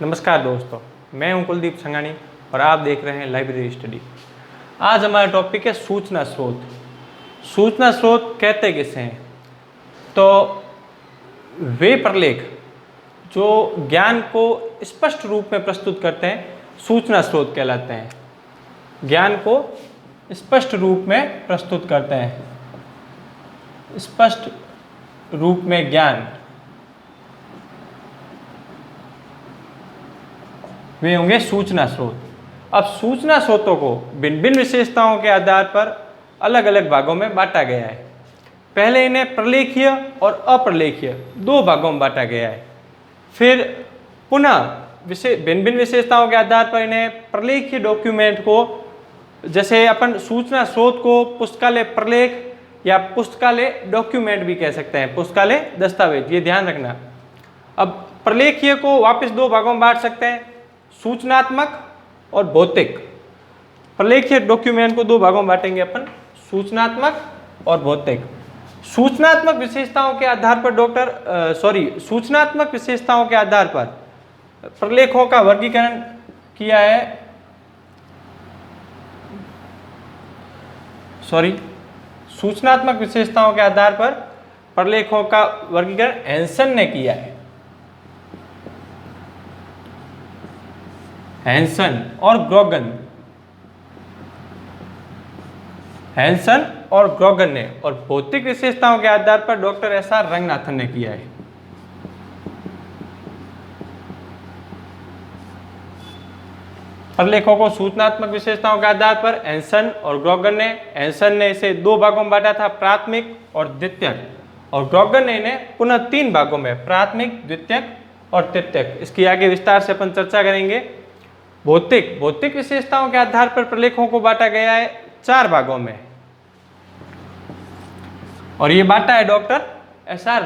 नमस्कार दोस्तों, मैं हूं कुलदीप संघानी और आप देख रहे हैं लाइब्रेरी स्टडी। आज हमारा टॉपिक है सूचना स्रोत। सूचना स्रोत कहते किसे हैं? तो वे प्रलेख जो ज्ञान को स्पष्ट रूप में प्रस्तुत करते हैं सूचना स्रोत कहलाते हैं। ज्ञान को स्पष्ट रूप में प्रस्तुत करते हैं, स्पष्ट रूप में ज्ञान, वे होंगे सूचना स्रोत। अब सूचना स्रोतों को भिन्न भिन्न विशेषताओं के आधार पर अलग अलग भागों में बांटा गया है। पहले इन्हें प्रलेखीय और अप्रलेखीय दो भागों में बांटा गया है। फिर पुनः भिन्न भिन्न विशेषताओं के आधार पर इन्हें प्रलेखीय डॉक्यूमेंट को, जैसे अपन सूचना स्रोत को पुस्तकालय प्रलेख या पुस्तकालय डॉक्यूमेंट भी कह सकते हैं, पुस्तकालय दस्तावेज, ये ध्यान रखना। अब प्रलेखीय को वापस दो भागों में बांट सकते हैं, सूचनात्मक और भौतिक। प्रलेखीय डॉक्यूमेंट को दो भागों में बांटेंगे अपन, सूचनात्मक और भौतिक। सूचनात्मक विशेषताओं के आधार पर सूचनात्मक विशेषताओं के आधार पर प्रलेखों का वर्गीकरण किया है। सूचनात्मक विशेषताओं के आधार पर प्रलेखों का वर्गीकरण हैंसन ने किया है। हैंसन और ग्रोगन ने, और भौतिक विशेषताओं के आधार पर डॉक्टर एस.आर. रंगनाथन ने किया है। प्रलेखों को सूचनात्मक विशेषताओं के आधार पर हैंसन और ग्रोगन ने, हैंसन ने इसे दो भागों में बांटा था, प्राथमिक और द्वितीयक, और ग्रोगन ने इन्हें पुनः तीन भागों में, प्राथमिक, द्वितीयक और तृतीयक। इसकी आगे विस्तार से अपन चर्चा करेंगे। भौतिक विशेषताओं के आधार पर प्रलेखों को बांटा गया है चार भागों में, और ये बांटा है डॉक्टर एस.आर.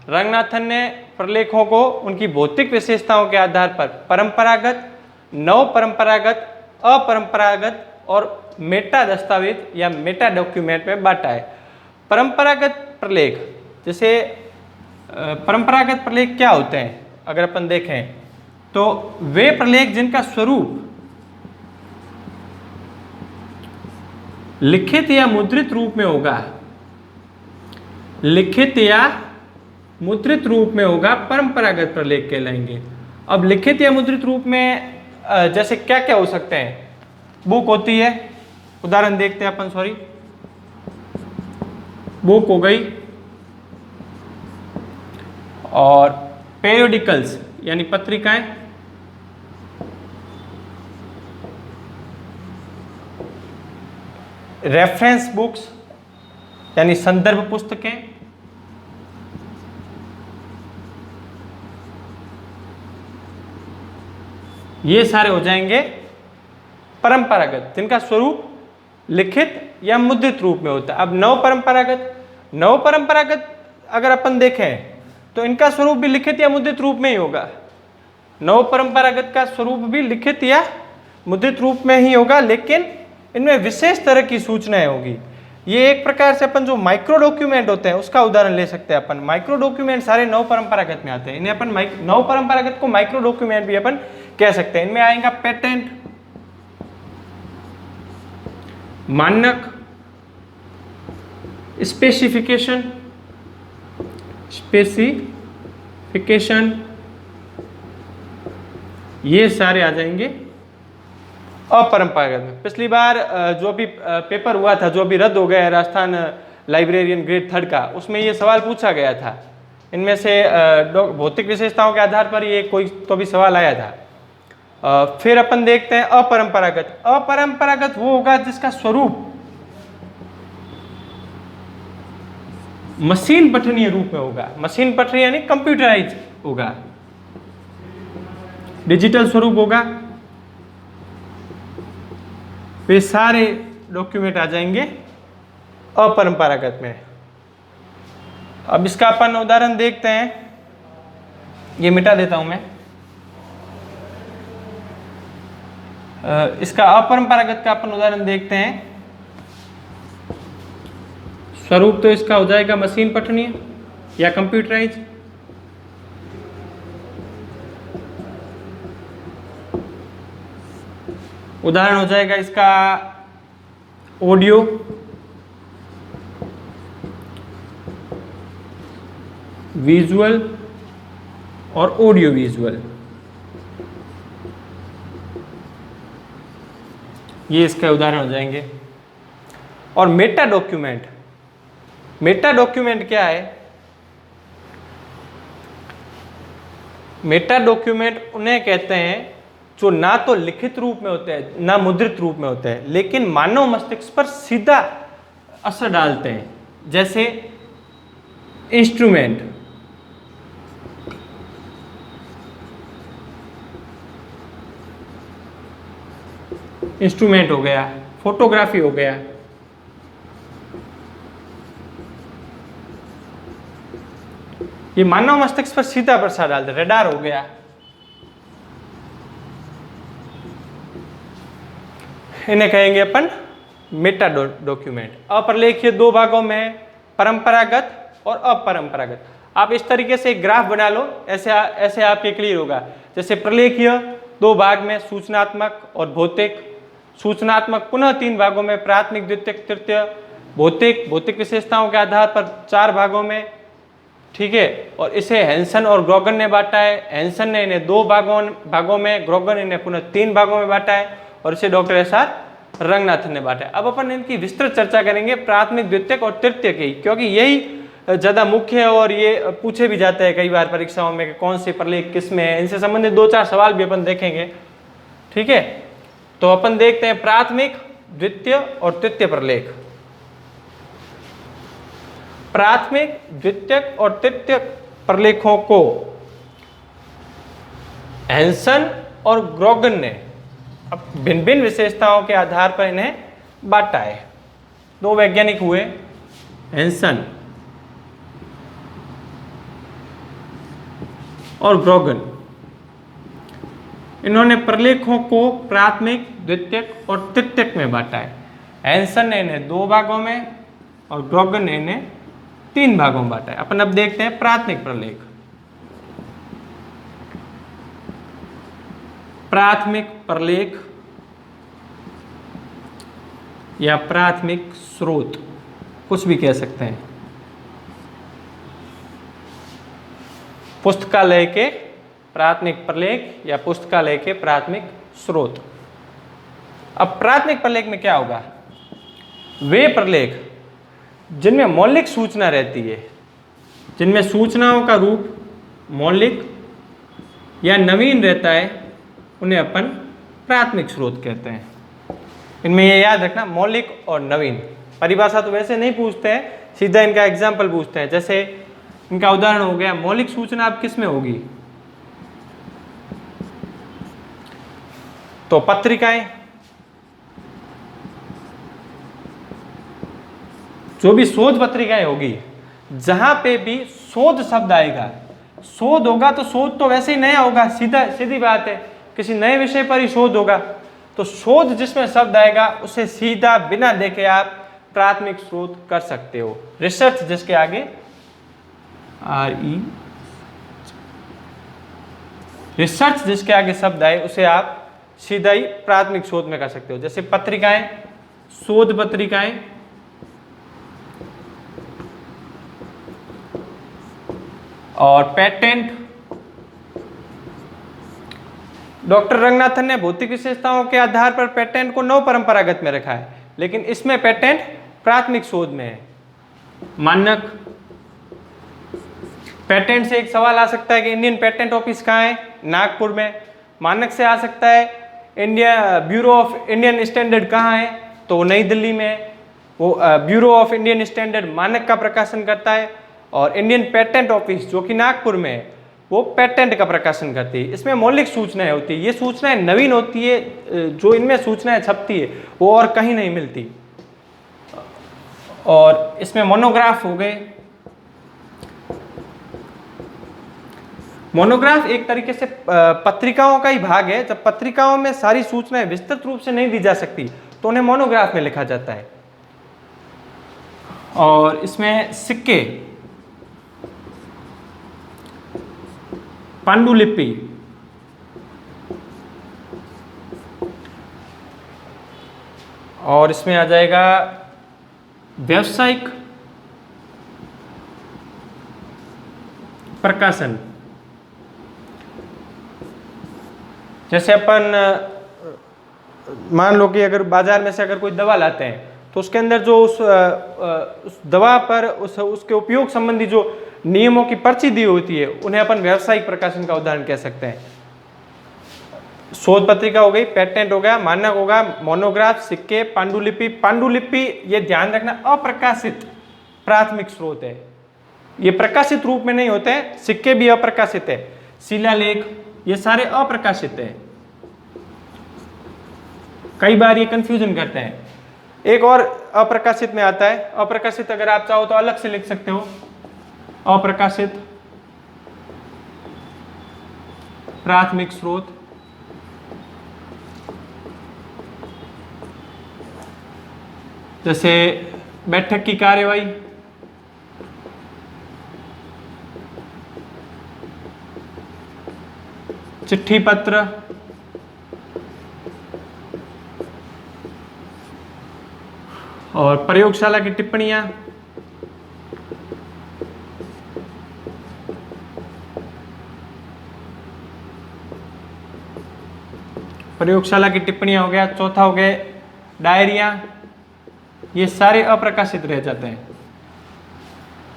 रंगनाथन ने प्रलेखों को उनकी भौतिक विशेषताओं के आधार पर परंपरागत, नव परंपरागत, अपरंपरागत और मेटा दस्तावेज या मेटा डॉक्यूमेंट में बांटा है। परंपरागत प्रलेख, जैसे परंपरागत प्रलेख क्या होते हैं अगर अपन देखें तो वे प्रलेख जिनका स्वरूप लिखित या मुद्रित रूप में होगा, लिखित या मुद्रित रूप में होगा, परंपरागत प्रलेख कहलाएंगे। अब लिखित या मुद्रित रूप में जैसे क्या क्या हो सकते हैं? बुक होती है, उदाहरण देखते हैं अपन, बुक हो गई, और पेरियोडिकल्स यानी पत्रिकाएं, रेफरेंस बुक्स यानी संदर्भ पुस्तकें, ये सारे हो जाएंगे परंपरागत, जिनका स्वरूप लिखित या मुद्रित रूप में होता है। अब नव परंपरागत अगर अपन देखें तो इनका स्वरूप भी लिखित या मुद्रित रूप में ही होगा। नव परंपरागत का स्वरूप भी लिखित या मुद्रित रूप में ही होगा, लेकिन इनमें विशेष तरह की सूचनाएं होगी। ये एक प्रकार से अपन जो माइक्रो डॉक्यूमेंट होते हैं उसका उदाहरण ले सकते हैं अपन। माइक्रो डॉक्यूमेंट सारे नव परंपरागत में आते हैं, इन्हें अपन नव परंपरागत को माइक्रो डॉक्यूमेंट भी अपन कह सकते हैं। इनमें आएगा पेटेंट, मानक, स्पेसिफिकेशन, ये सारे आ जाएंगे अपरंपरागत में। पिछली बार जो भी पेपर हुआ था, जो भी रद्द हो गया है राजस्थान लाइब्रेरियन ग्रेड 3 का, उसमें ये सवाल पूछा गया था। इनमें से भौतिक विशेषताओं के आधार पर ये कोई तो भी सवाल आया था। फिर अपन देखते हैं अपरंपरागत। अपरंपरागत वो होगा जिसका स्वरूप मशीन पठनीय रूप में होगा। मशीन पठनीय यानी कंप्यूटराइज होगा, डिजिटल स्वरूप होगा। वे सारे डॉक्यूमेंट आ जाएंगे अपरंपरागत में। अब इसका अपन उदाहरण देखते हैं, ये मिटा देता हूं मैं। इसका अपरंपरागत का अपन उदाहरण देखते हैं। स्वरूप तो इसका हो जाएगा मशीन पठनीय या कंप्यूटराइज। उदाहरण हो जाएगा इसका ऑडियो, विजुअल और ऑडियो विजुअल, ये इसके उदाहरण हो जाएंगे। और मेटा डॉक्यूमेंट, मेटा डॉक्यूमेंट क्या है? मेटा डॉक्यूमेंट उन्हें कहते हैं जो ना तो लिखित रूप में होते हैं ना मुद्रित रूप में होते हैं, लेकिन मानव मस्तिष्क पर सीधा असर डालते हैं। जैसे इंस्ट्रूमेंट, इंस्ट्रूमेंट हो गया, फोटोग्राफी हो गया, ये मानव मस्तिष्क पर सीधा प्रसार डालते। रडार हो गया, इन्हें कहेंगे अपन मेटा डॉक्यूमेंट। अप्रलेखीय दो भागों में, परंपरागत और अपरंपरागत। आप इस तरीके से एक ग्राफ बना लो, ऐसे आपके क्लियर होगा। जैसे प्रलेखीय दो भाग में, सूचनात्मक और भौतिक। सूचनात्मक पुनः तीन भागों में, प्राथमिक, द्वितीयक, तृतीय। भौतिक विशेषताओं के आधार पर चार भागों में, ठीक है। और इसे हैंसन और ग्रोगन ने बांटा है। हैंसन ने इन्हें दो भागों में, ग्रोगन इन्हें पुनः तीन भागों में बांटा है, और इसे डॉक्टर एस.आर. रंगनाथन ने बांटा है। अब अपन इनकी विस्तृत चर्चा करेंगे, प्राथमिक, द्वितीयक और तृतीय की, क्योंकि यही ज्यादा मुख्य है और ये पूछे भी जाते हैं कई बार परीक्षाओं में कि कौन से प्रलेख किस में है। इनसे संबंधित दो चार सवाल भी अपन देखेंगे, ठीक है। तो अपन देखते हैं प्राथमिक, द्वितीय और तृतीय प्रलेख। प्राथमिक, द्वितीयक और तृतीय प्रलेखों को हैंसन और ग्रोगन ने अब भिन्न भिन्न विशेषताओं के आधार पर इन्हें बांटा है। दो वैज्ञानिक हुए, हैंसन और ग्रोगन। इन्होंने प्रलेखों को प्राथमिक, द्वितीयक और तृतीयक में बांटा है। हैंसन ने इन्हें दो भागों में और ग्रोगन ने इन्हें तीन भागों में बांटा है। अपन अब देखते हैं प्राथमिक प्रलेख। प्राथमिक प्रलेख या प्राथमिक स्रोत, कुछ भी कह सकते हैं। पुस्तकालय के प्राथमिक प्रलेख या पुस्तकालय के प्राथमिक स्रोत। अब प्राथमिक प्रलेख में क्या होगा? वे प्रलेख जिनमें मौलिक सूचना रहती है, जिनमें सूचनाओं का रूप मौलिक या नवीन रहता है, उन्हें अपन प्राथमिक स्रोत कहते हैं। इनमें ये याद रखना, मौलिक और नवीन। परिभाषा तो वैसे नहीं पूछते हैं, सीधा इनका एग्जाम्पल पूछते हैं। जैसे इनका उदाहरण हो गया, मौलिक सूचना अब किस में होगी? तो पत्रिकाएं, जो भी शोध पत्रिकाएं होगी, जहां पे भी शोध शब्द आएगा, शोध होगा तो शोध तो वैसे ही नया होगा, सीधी बात है, किसी नए विषय पर ही शोध होगा। तो शोध जिसमें शब्द आएगा उसे सीधा बिना देखे आप प्राथमिक स्रोत कर सकते हो। रिसर्च जिसके आगे RE, रिसर्च जिसके आगे शब्द आए उसे आप सीधा ही प्राथमिक शोध में कर सकते हो। जैसे पत्रिकाएं, शोध पत्रिकाएं, और पेटेंट। डॉक्टर रंगनाथन ने भौतिक विशेषताओं के आधार पर पेटेंट को नव परंपरागत में रखा है, लेकिन इसमें पेटेंट प्राथमिक शोध में है। मानक, पेटेंट से एक सवाल आ सकता है कि इंडियन पेटेंट ऑफिस कहाँ है? नागपुर में। मानक से आ सकता है India bureau of Indian standard कहाँ है? तो वो नई दिल्ली में है। वो ब्यूरो ऑफ इंडियन स्टैंडर्ड मानक का प्रकाशन करता है, और इंडियन पेटेंट ऑफिस जो कि नागपुर में है वो पेटेंट का प्रकाशन करती है। इसमें मौलिक सूचनाएं होती है, ये सूचनाएं नवीन होती है, जो इनमें सूचनाएं छपती है वो और कहीं नहीं मिलती। और इसमें मोनोग्राफ हो गए। मोनोग्राफ एक तरीके से पत्रिकाओं का ही भाग है। जब पत्रिकाओं में सारी सूचनाएं विस्तृत रूप से नहीं दी जा सकती तो उन्हें मोनोग्राफ में लिखा जाता है। और इसमें सिक्के, पांडुलिपि, और इसमें आ जाएगा व्यावसायिक प्रकाशन। जैसे अपन मान लो कि अगर बाजार में से अगर कोई दवा लाते हैं तो उसके अंदर जो उस दवा पर उसके उपयोग संबंधी जो नियमों की पर्ची दी होती है उन्हें अपन व्यावसायिक प्रकाशन का उदाहरण कह सकते हैं। शोध पत्रिका हो गई, पेटेंट हो गया, मानक होगा, मोनोग्राफ, सिक्के, पांडुलिपि। पांडुलिपि ये ध्यान रखना अप्रकाशित प्राथमिक स्रोत है, ये प्रकाशित रूप में नहीं होते हैं। सिक्के भी अप्रकाशित है, शिलालेख ये सारे अप्रकाशित है। कई बार ये कंफ्यूजन करते हैं। एक और अप्रकाशित में आता है, अप्रकाशित अगर आप चाहो तो अलग से लिख सकते हो, अप्रकाशित प्राथमिक स्रोत। जैसे बैठक की कार्यवाही, चिट्ठी पत्र, और प्रयोगशाला की टिप्पणियां, प्रयोगशाला की टिप्पणियां हो गया। चौथा हो गया डायरिया, ये सारे अप्रकाशित रह जाते हैं।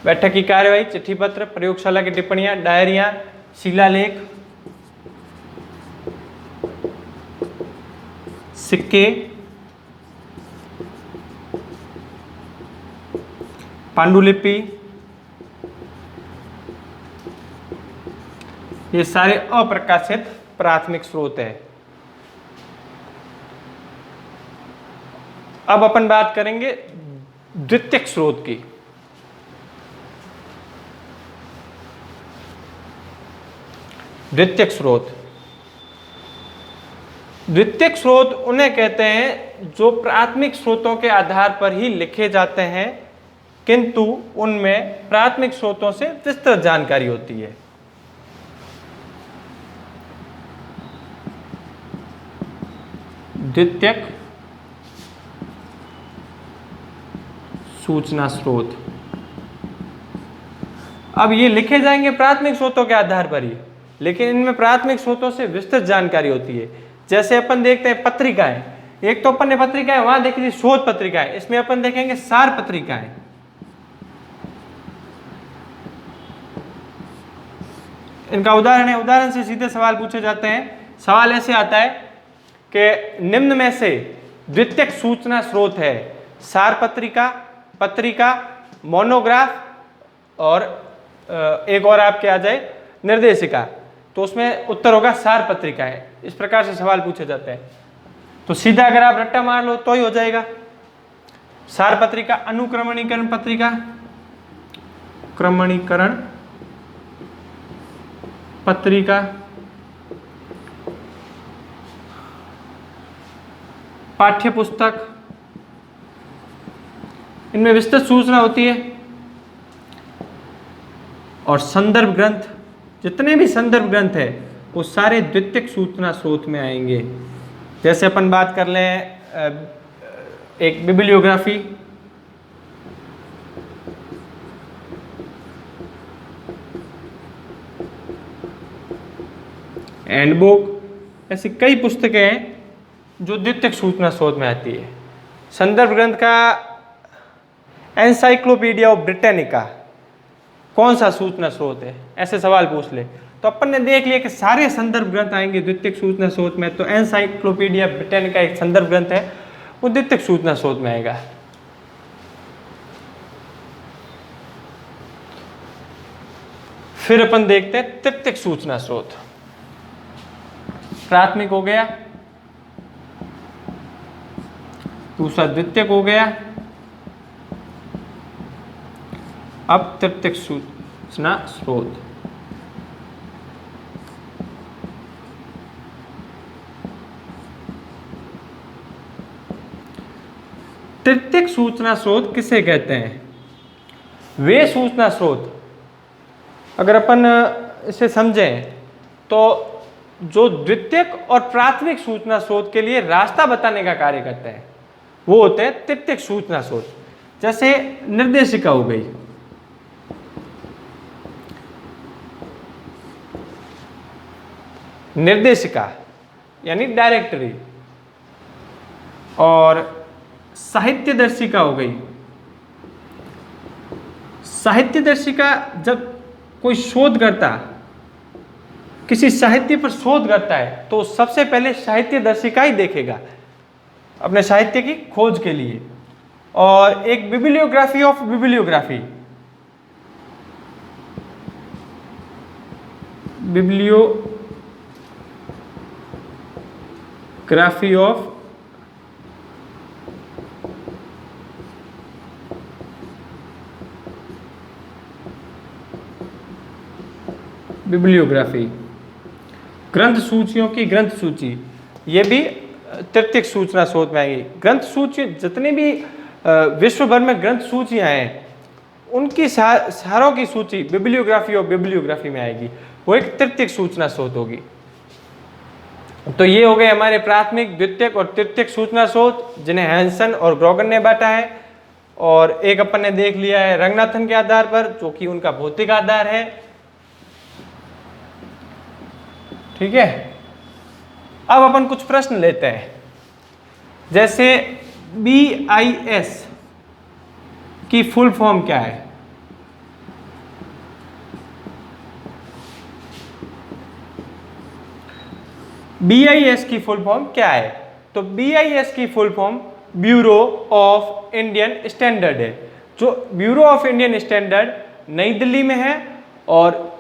बैठक की कार्यवाही, चिट्ठी पत्र, प्रयोगशाला की टिप्पणियां, डायरिया, शिलालेख, सिक्के, पांडुलिपि, ये सारे अप्रकाशित प्राथमिक स्रोत है। अब अपन बात करेंगे द्वितीयक स्रोत की। द्वितीयक स्रोत, द्वितीयक स्रोत उन्हें कहते हैं जो प्राथमिक स्रोतों के आधार पर ही लिखे जाते हैं, किंतु उनमें प्राथमिक स्रोतों से विस्तृत जानकारी होती है। द्वितीयक सूचना स्रोत, अब ये लिखे जाएंगे प्राथमिक स्रोतों के आधार पर ही, लेकिन इनमें प्राथमिक स्रोतों से विस्तृत जानकारी होती है। जैसे अपन देखते हैं पत्रिकाएं, एक तो अपन ने पत्रिकाएं वहां देखी थी शोध पत्रिकाएं, इसमें अपन देखेंगे सार पत्रिकाएं। इनका उदाहरण है, उदाहरण से सीधे सवाल पूछे जाते हैं। सवाल ऐसे आता है कि निम्न में से द्वितीयक सूचना स्रोत है सार पत्रिका, पत्रिका, मोनोग्राफ और एक और आपके आ जाए निर्देशिका, तो उसमें उत्तर होगा सार पत्रिका है। इस प्रकार से सवाल पूछे जाते हैं। तो सीधा अगर आप रट्टा मार लो तो ही हो जाएगा। सार पत्रिका, अनुक्रमणीकरण पत्रिका, क्रमणीकरण पत्रिका, पाठ्य पुस्तक, इनमें विस्तृत सूचना होती है। और संदर्भ ग्रंथ, जितने भी संदर्भ ग्रंथ है वो सारे द्वितीयक सूचना स्रोत में आएंगे। जैसे अपन बात कर लें एक बिब्लियोग्राफी, हैंडबुक, ऐसी कई पुस्तकें हैं जो द्वितीयक सूचना स्रोत में आती है। संदर्भ ग्रंथ का एनसाइक्लोपीडिया ऑफ ब्रिटानिका कौन सा सूचना स्रोत है, ऐसे सवाल पूछ ले तो अपन ने देख लिया कि सारे संदर्भ ग्रंथ आएंगे द्वितीयक सूचना स्रोत में। तो एनसाइक्लोपीडिया ब्रिटानिका एक संदर्भ ग्रंथ है, वो द्वितीयक सूचना स्रोत में आएगा। फिर अपन देखते हैं तृतीयक सूचना स्रोत। प्राथमिक हो गया, दूसरा द्वितीयक हो गया, अब तृतीयक सूचना स्रोत। तृतीयक सूचना स्रोत किसे कहते हैं? वे सूचना स्रोत, अगर अपन इसे समझें तो जो द्वितीयक और प्राथमिक सूचना स्रोत के लिए रास्ता बताने का कार्य करते हैं। वो होते हैं तृतीयक सूचना स्रोत। जैसे निर्देशिका हो गई, निर्देशिका यानी डायरेक्टरी, और साहित्य दर्शिका हो गई। साहित्य दर्शिका जब कोई शोधकर्ता किसी साहित्य पर शोध करता है तो सबसे पहले साहित्य दर्शिका ही देखेगा अपने साहित्य की खोज के लिए। और एक bibliography of bibliography, bibliography of bibliography, ग्रंथ सूचियों की ग्रंथ सूची, ये भी तृतीयक सूचना स्रोत में आएगी। ग्रंथ सूची, जितने भी विश्व भर में ग्रंथ सूचियाँ हैं उनकी सारों की सूची बिब्लियोग्राफी और बिब्लियोग्राफी में आएगी, वो एक तृतीयक सूचना स्रोत होगी। तो ये हो गए हमारे प्राथमिक, द्वितीयक और तृतीयक सूचना स्रोत, जिन्हें हैंसन और ग्रोगन ने बांटा है। और एक अपन ने देख लिया है रंगनाथन के आधार पर, जो कि उनका भौतिक आधार है। ठीक है, अब अपन कुछ प्रश्न लेते हैं। जैसे BIS की फुल फॉर्म क्या है? BIS की फुल फॉर्म क्या है? तो BIS की full form bureau of Indian standard है, जो ब्यूरो ऑफ इंडियन स्टैंडर्ड नई दिल्ली में है और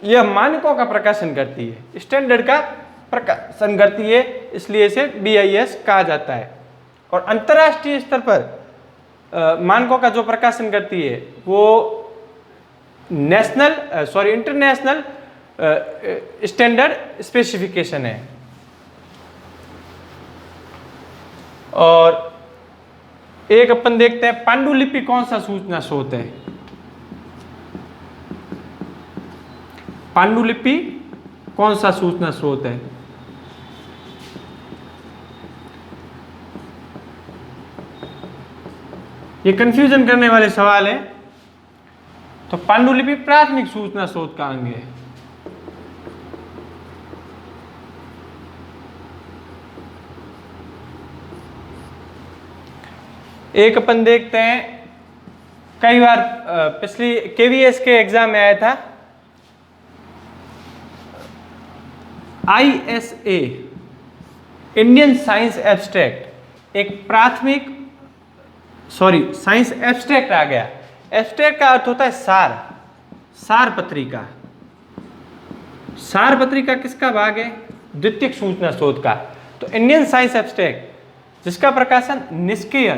यह मानकों का प्रकाशन करती है, स्टैंडर्ड का प्रकाशन करती है, इसलिए इसे BIS कहा जाता है। और अंतर्राष्ट्रीय स्तर पर मानकों का जो प्रकाशन करती है वो इंटरनेशनल स्टैंडर्ड स्पेसिफिकेशन है। और एक अपन देखते हैं पांडुलिपि कौन सा सूचना स्रोत है? पांडुलिपि कौन सा सूचना स्रोत है? ये कंफ्यूजन करने वाले सवाल है। तो पांडुलिपि प्राथमिक सूचना स्रोत का अंग है। एक अपन देखते हैं, कई बार पिछली KVS के एग्जाम में आया था, ISA इंडियन साइंस एब्स्ट्रैक्ट, एक प्राथमिक साइंस एब्स्ट्रैक्ट आ गया। एब्स्ट्रैक्ट का अर्थ होता है सार, सार पत्रिका। सार पत्रिका किसका भाग है? द्वितीयक सूचना स्रोत का। तो इंडियन साइंस एब्स्ट्रैक्ट, जिसका प्रकाशन निष्क्रिय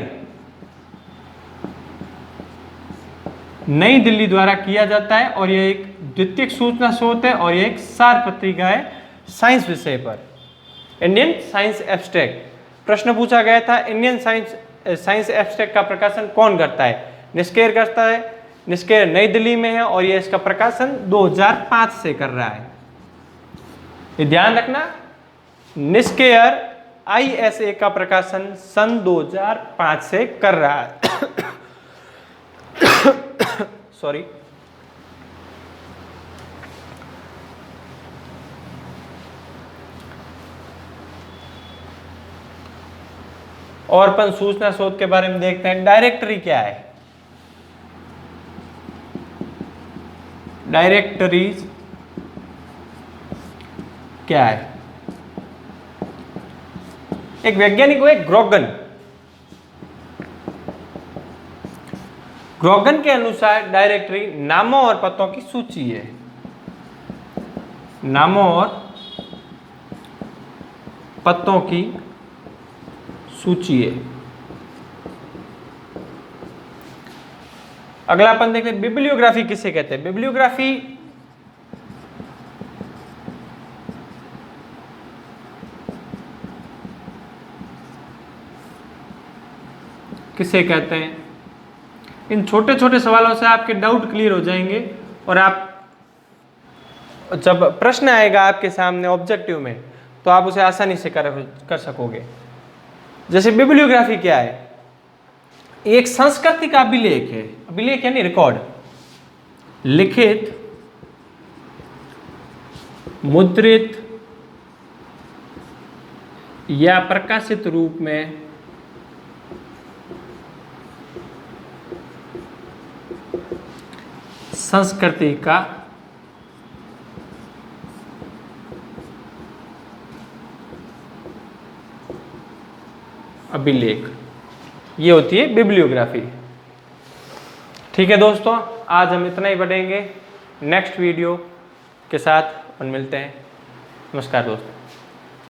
नई दिल्ली द्वारा किया जाता है, और यह एक द्वितीयक सूचना स्रोत है और यह एक सार पत्रिका है साइंस विषय पर। इंडियन साइंस एब्स्ट्रैक्ट प्रश्न पूछा गया था, इंडियन साइंस एब्स्ट्रैक्ट का प्रकाशन कौन करता है? निष्क्रिय करता है। निष्क्रिय नई दिल्ली में है और यह इसका प्रकाशन 2005 से कर रहा है। ये ध्यान रखना, निष्क्रिय ISA का प्रकाशन सन 2005 से कर रहा है। सॉरी। और अपन सूचना स्रोत के बारे में देखते हैं। डायरेक्टरी क्या है? डायरेक्टरीज क्या है? एक वैज्ञानिक हुए ग्रोगन। ग्रोगन के अनुसार डायरेक्टरी नामों और पतों की सूची है। नामों और पतों की सूची है। अगला अपन देखते हैं बिब्लियोग्राफी किसे कहते हैं? बिब्लियोग्राफी किसे कहते हैं? इन छोटे छोटे सवालों से आपके डाउट क्लियर हो जाएंगे और आप जब प्रश्न आएगा आपके सामने ऑब्जेक्टिव में तो आप उसे आसानी से कर सकोगे। जैसे बिब्लियोग्राफी क्या है? एक संस्कृति का अभिलेख है। अभिलेख यानी रिकॉर्ड, लिखित, मुद्रित या प्रकाशित रूप में संस्कृति का अभिलेख, ये होती है बिब्लियोग्राफी। ठीक है दोस्तों, आज हम इतना ही पढ़ेंगे। नेक्स्ट वीडियो के साथ मिलते हैं। नमस्कार दोस्तों।